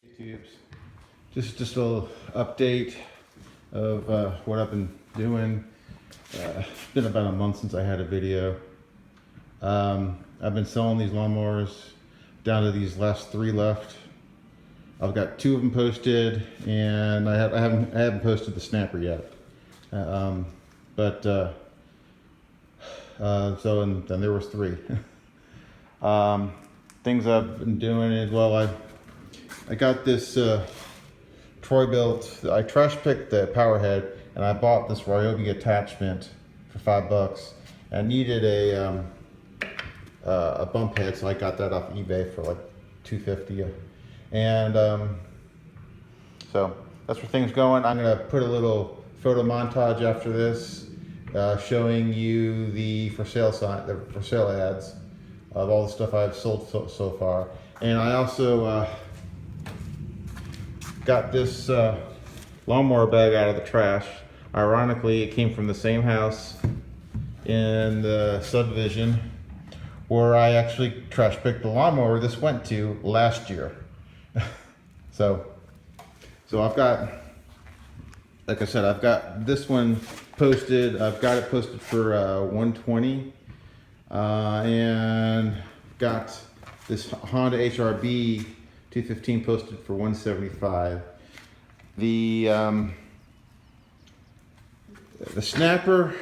YouTubes. Just a little update of what I've been doing. It's been about a month since I had a video. I've been selling these lawnmowers down to these last 3 left. I've got 2 of them posted, and I haven't posted the snapper yet. So and then there was 3. Things I've been doing as well. I got this Troybilt. I trash picked the power head, and I bought this Ryobi attachment for $5. I needed a bump head, so I got that off eBay for like $250. And so that's where things going. I'm gonna put a little photo montage after this, showing you the for sale sign, the for sale ads of all the stuff I've sold so far. And I also got this lawnmower bag out of the trash. Ironically, it came from the same house in the subdivision where I actually trash picked the lawnmower this went to last year. so I've got, like I said, I've got this one posted. I've got it posted for $120, and got this Honda HRB 215 posted for $175. The snapper,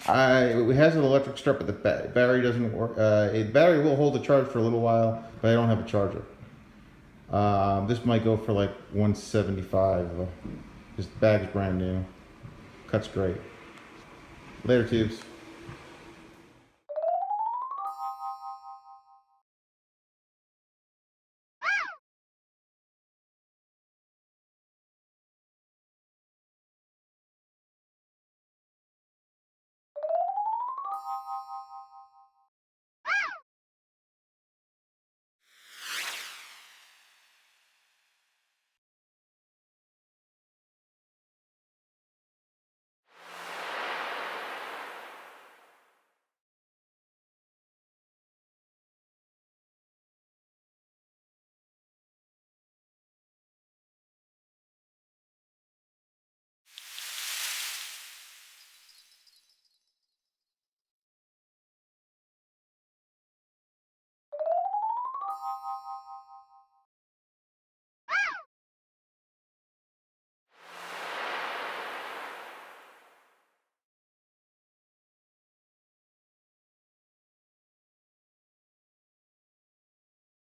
it has an electric start, but the battery doesn't work. The battery will hold the charge for a little while, but I don't have a charger. This might go for like $175. This bag's brand new. Cuts great. Later, tubes.